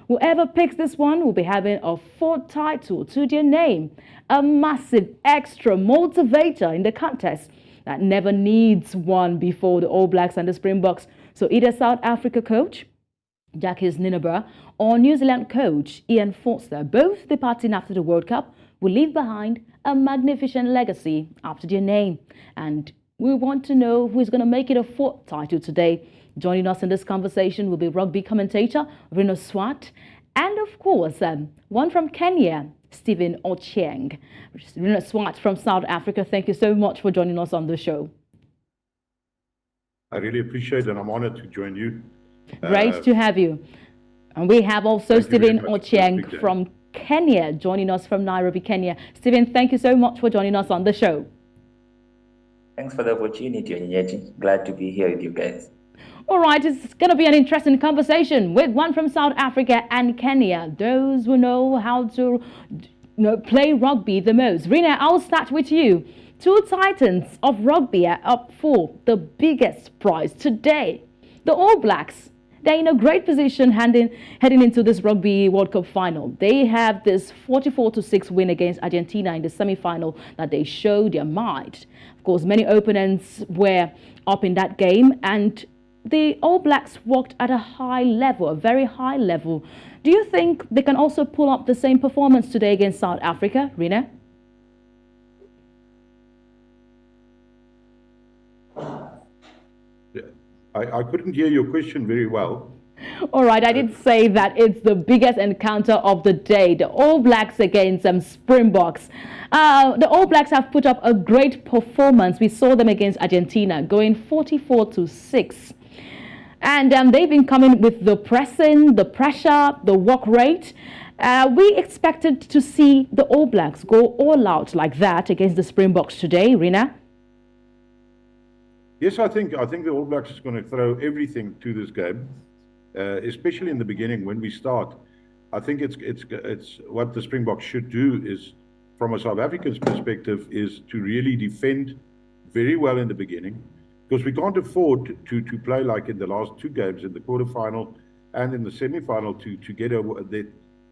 Whoever picks this one will be having a fourth title to their name, a massive extra motivator in the contest that never needs one before the All Blacks and the Springboks. So either South Africa coach Jacques Nienaber or New Zealand coach Ian Forster, both departing after the World Cup, will leave behind a magnificent legacy after their name. And we want to know who is going to make it a fourth title today. Joining us in this conversation will be rugby commentator Reiner Swart, and of course, one from Kenya, Stephen Ochieng. Reiner Swart from South Africa, thank you so much for joining us on the show. I really appreciate it, and I'm honored to join you. Great to have you. And we have also Stephen Ochieng from Kenya joining us from Nairobi, Kenya. Stephen, thank you so much for joining us on the show. Thanks for the opportunity, Onyinyechi. Glad to be here with you guys. All right, it's going to be an interesting conversation with one from South Africa and Kenya, those who know how to play rugby the most. Reiner, I'll start with you. Two titans of rugby are up for the biggest prize today. The All Blacks, they're in a great position heading into this Rugby World Cup final. They have this 44-6 win against Argentina in the semi-final that they showed their might. Of course, many opponents were up in that game, and the All Blacks worked at a high level, a very high level. Do you think they can also pull up the same performance today against South Africa, Reiner? I couldn't hear your question very well. All right, I did say that it's the biggest encounter of the day, the All Blacks against Springboks. The All Blacks have put up a great performance. We saw them against Argentina going 44-6. And they've been coming with the pressing, the pressure, the work rate. We expected to see the All Blacks go all out like that against the Springboks today, Reiner. Yes, I think the All Blacks is going to throw everything to this game, especially in the beginning when we start. I think it's what the Springboks should do is, from a South African's perspective, is to really defend very well in the beginning, because we can't afford to play like in the last two games, in the quarterfinal and in the semi-final, to get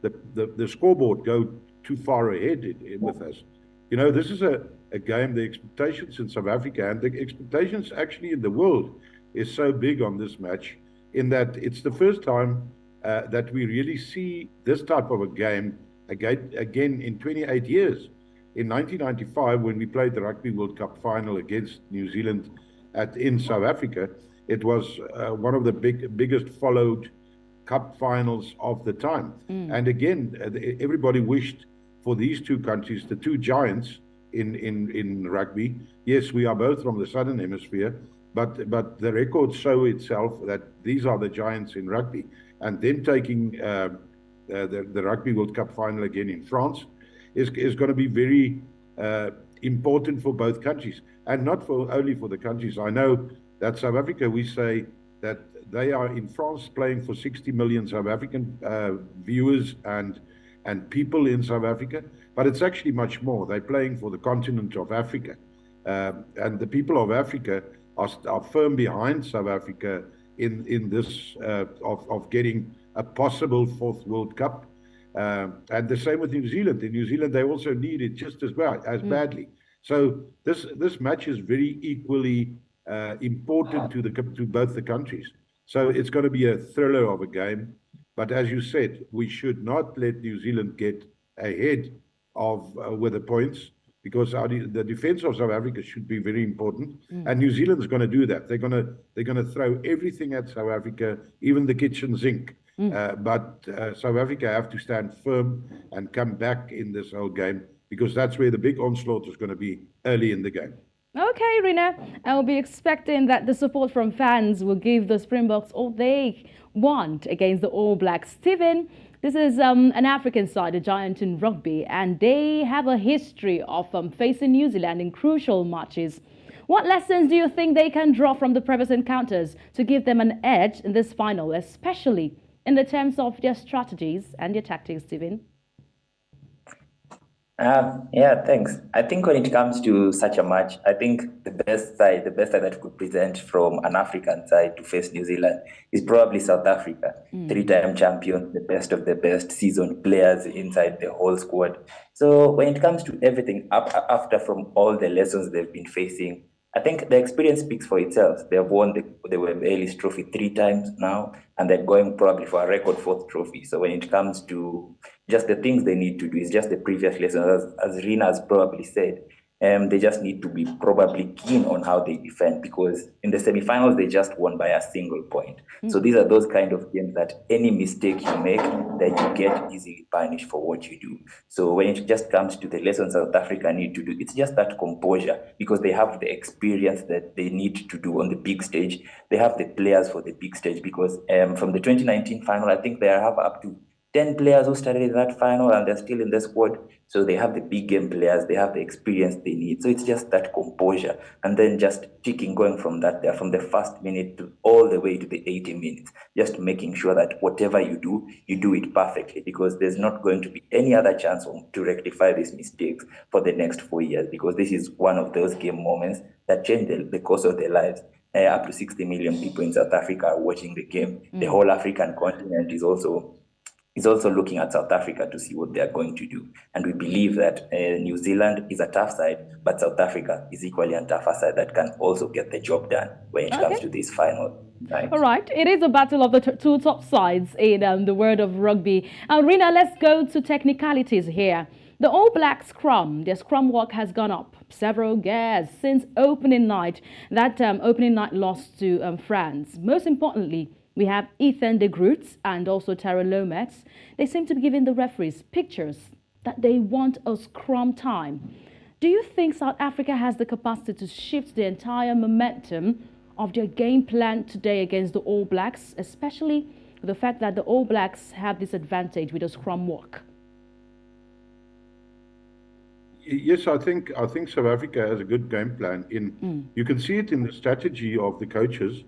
the scoreboard go too far ahead with us. You know, this is a game, the expectations in South Africa and the expectations actually in the world is so big on this match, in that it's the first time that we really see this type of a game again in 28 years. In 1995, when we played the Rugby World Cup final against New Zealand in South Africa, it was one of the biggest followed cup finals of the time. And again, everybody wished for these two countries, the two giants in rugby. Yes, we are both from the Southern Hemisphere, but the records show itself that these are the giants in rugby. And then taking the Rugby World Cup final again in France is going to be very important for both countries, and not only for the countries. I know that South Africa, we say that they are in France playing for 60 million South African viewers and people in South Africa, but it's actually much more. They're playing for the continent of Africa, and the people of Africa are firm behind South Africa in this of getting a possible fourth World Cup, and the same with New Zealand. In New Zealand, they also need it just as badly. So this match is very equally important to both the countries. So it's going to be a thriller of a game. But as you said, we should not let New Zealand get ahead of with the points, because the defense of South Africa should be very important, and New Zealand is going to do that. They're going to throw everything at South Africa, even the kitchen sink. But South Africa have to stand firm and come back in this whole game, because that's where the big onslaught is going to be early in the game. Okay, Reiner, I will be expecting that the support from fans will give the Springboks all they want against the All Blacks. Stephen, this is an African side, a giant in rugby, and they have a history of facing New Zealand in crucial matches. What lessons do you think they can draw from the previous encounters to give them an edge in this final, especially in the terms of their strategies and their tactics, Stephen? Yeah, thanks. I think when it comes to such a match, I think the best side that could present from an African side to face New Zealand is probably South Africa. Three-time champions, the best of the best, seasoned players inside the whole squad. So when it comes to everything after from all the lessons they've been facing, I think the experience speaks for itself. They have won the Webb Ellis Trophy three times now, and they're going probably for a record fourth trophy. So when it comes to just the things they need to do, is just the previous lessons, as Rina has probably said. They just need to be probably keen on how they defend because in the semifinals they just won by a single point. So these are those kind of games that any mistake you make, that you get easily punished for what you do. So when it just comes to the lessons South Africa need to do, it's just that composure because they have the experience that they need to do on the big stage. They have the players for the big stage because from the 2019 final, I think they have up to 10 players who started in that final and they're still in the squad. So they have the big game players, they have the experience they need. So it's just that composure. And then just ticking going from that there, from the first minute to all the way to the 80 minutes, just making sure that whatever you do it perfectly because there's not going to be any other chance to rectify these mistakes for the next 4 years because this is one of those game moments that change the course of their lives. Up to 60 million people in South Africa are watching the game. The whole African continent is also looking at South Africa to see what they are going to do. And we believe that New Zealand is a tough side, but South Africa is equally a tougher side that can also get the job done when it comes Okay. to this final night. All right. It is a battle of the two top sides in the world of rugby. Rina, let's go to technicalities here. The All Black scrum, their scrum work has gone up several gears since opening night. That opening night loss to France. Most importantly, we have Ethan de Groot and also Tara Lomax. They seem to be giving the referees pictures that they want a scrum time. Do you think South Africa has the capacity to shift the entire momentum of their game plan today against the All Blacks, especially the fact that the All Blacks have this advantage with the scrum work? Yes, I think South Africa has a good game plan. You can see it in the strategy of the coaches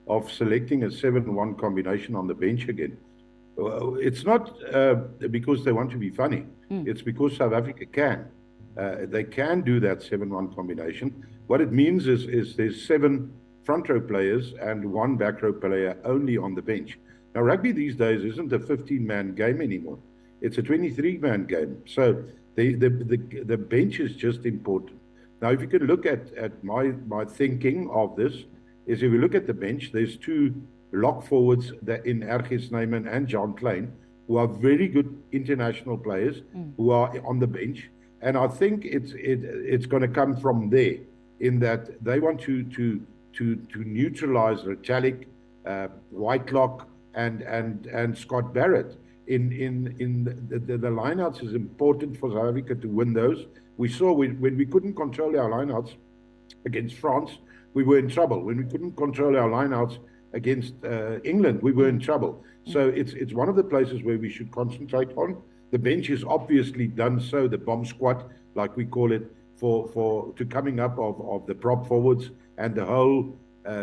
of selecting a 7-1 combination on the bench again. It's not because they want to be funny. It's because South Africa can. They can do that 7-1 combination. What it means is there's 7 front row players and 1 back row player only on the bench. Now, rugby these days isn't a 15-man game anymore. It's a 23-man game. So the bench is just important. Now, if you can look at my thinking of this, is if you look at the bench, there's 2 lock forwards that in R.G. Snyman and John Klein, who are very good international players who are on the bench. And I think it's going to come from there, in that they want to neutralize Retallick, Whitelock, and Scott Barrett. In the lineouts is important for South Africa to win those. We saw when we couldn't control our lineouts against France, we were in trouble. When we couldn't control our lineouts against England, we were in trouble. So it's one of the places where we should concentrate on. The bench is obviously done so, the bomb squad, like we call it, to coming up of the prop forwards and the whole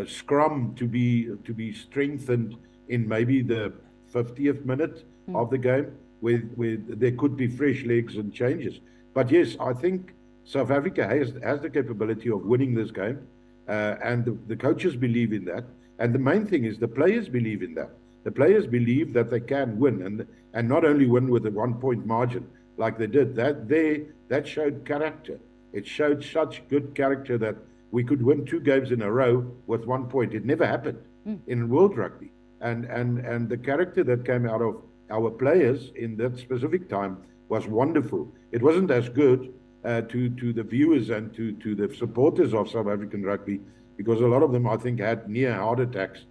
scrum to be strengthened in maybe the 50th minute of the game, where there could be fresh legs and changes. But yes, I think South Africa has the capability of winning this game. And the coaches believe in that. And the main thing is the players believe in that. The players believe that they can win and not only win with a 1-point margin like they did. That showed character. It showed such good character that we could win 2 games in a row with 1 point. It never happened in world rugby. And the character that came out of our players in that specific time was wonderful. It wasn't as good to the viewers and to the supporters of South African rugby, because a lot of them, I think, had near heart attacks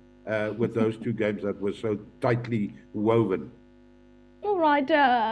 with those 2 games that were so tightly woven. All right,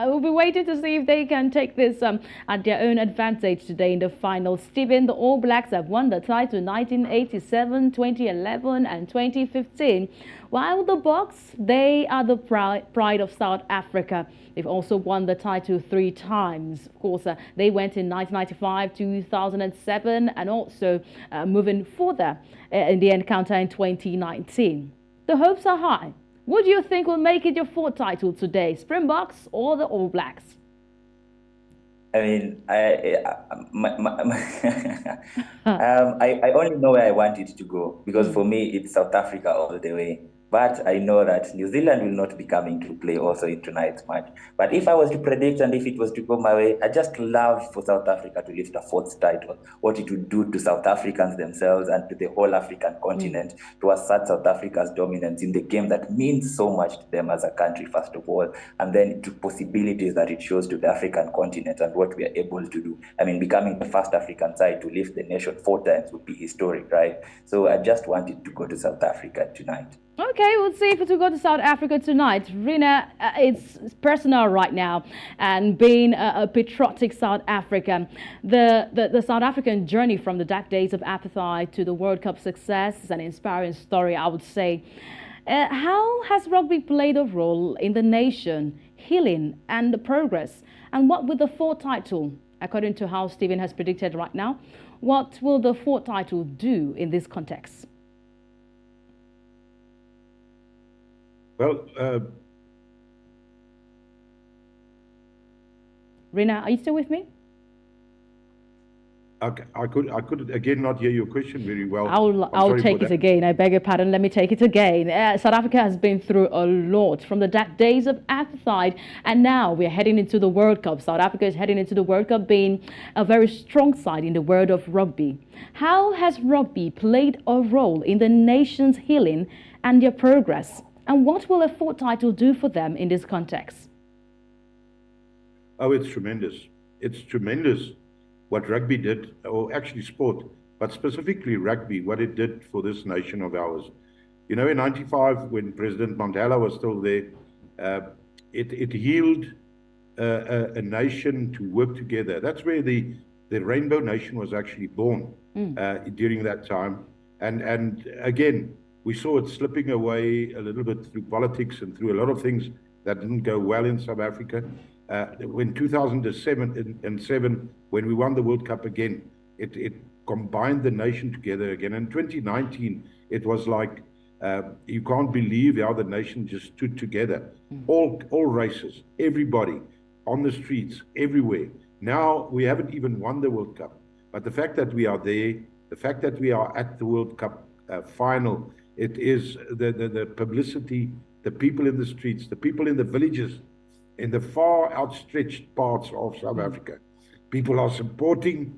we'll be waiting to see if they can take this at their own advantage today in the final. Stephen, the All Blacks have won the title in 1987, 2011 and 2015. While the Boks, they are the pride of South Africa. They've also won the title 3 times. Of course, they went in 1995, 2007 and also moving further in the encounter in 2019. The hopes are high. What do you think will make it your 4th title today, Springboks or the All Blacks? I mean, I only know where I want it to go because for me it's South Africa all the way. But I know that New Zealand will not be coming to play also in tonight's match. But if I was to predict and if it was to go my way, I just love for South Africa to lift a fourth title. What it would do to South Africans themselves and to the whole African continent to assert South Africa's dominance in the game that means so much to them as a country, first of all, and then to possibilities that it shows to the African continent and what we are able to do. I mean, becoming the first African side to lift the nation 4 times would be historic, right? So I just wanted to go to South Africa tonight. Okay, we'll see if it will go to South Africa tonight. Reiner, it's personal right now, and being a patriotic South African, the South African journey from the dark days of apartheid to the World Cup success is an inspiring story, I would say. How has rugby played a role in the nation, healing and the progress? And what will the 4th title, according to how Stephen has predicted right now, what will the 4th title do in this context? Well, Reiner, are you still with me? I could again not hear your question very well. I'll take it again. I beg your pardon. Let me take it again. South Africa has been through a lot from the dark days of apartheid, and now we're heading into the World Cup. South Africa is heading into the World Cup being a very strong side in the world of rugby. How has rugby played a role in the nation's healing and their progress? And what will a 4th title do for them in this context? Oh, it's tremendous. It's tremendous what rugby did, or actually sport, but specifically rugby, what it did for this nation of ours. You know, in '95, when President Mandela was still there, it healed a nation to work together. That's where the Rainbow Nation was actually born during that time. And again, we saw it slipping away a little bit through politics and through a lot of things that didn't go well in South Africa. When 2007, when we won the World Cup again, it combined the nation together again. In 2019, it was like, you can't believe how the nation just stood together. All races, everybody, on the streets, everywhere. Now, we haven't even won the World Cup. But the fact that we are there, the fact that we are at the World Cup final, it is the publicity, the people in the streets, the people in the villages, in the far outstretched parts of South Africa. People are supporting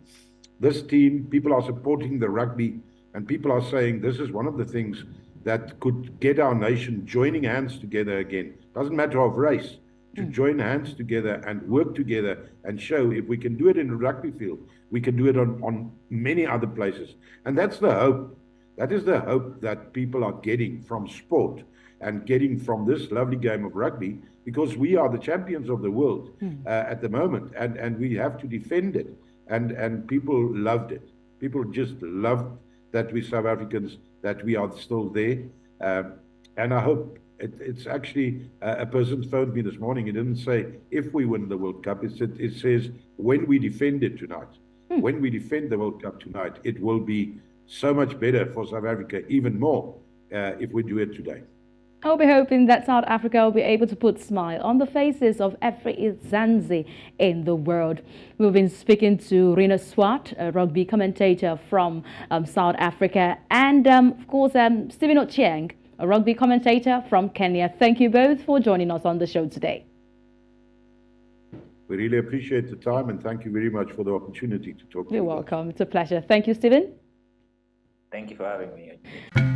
this team, people are supporting the rugby, and people are saying this is one of the things that could get our nation joining hands together again. Doesn't matter of race, to join hands together and work together and show if we can do it in a rugby field, we can do it on many other places. And that's the hope. That is the hope that people are getting from sport and getting from this lovely game of rugby, because we are the champions of the world at the moment, and we have to defend it. And people loved it. People just loved that we South Africans, that we are still there. And I hope it's actually, a person phoned me this morning. He didn't say if we win the World Cup. It says when we defend it tonight. When we defend the World Cup tonight, it will be so much better for South Africa, even more, if we do it today. I'll be hoping that South Africa will be able to put a smile on the faces of every Izanzi in the world. We've been speaking to Reiner Swart, a rugby commentator from South Africa, and of course, Stephen Ochieng, a rugby commentator from Kenya. Thank you both for joining us on the show today. We really appreciate the time, and thank you very much for the opportunity to talk to you. You're welcome. It's a pleasure. Thank you, Stephen. Thank you for having me.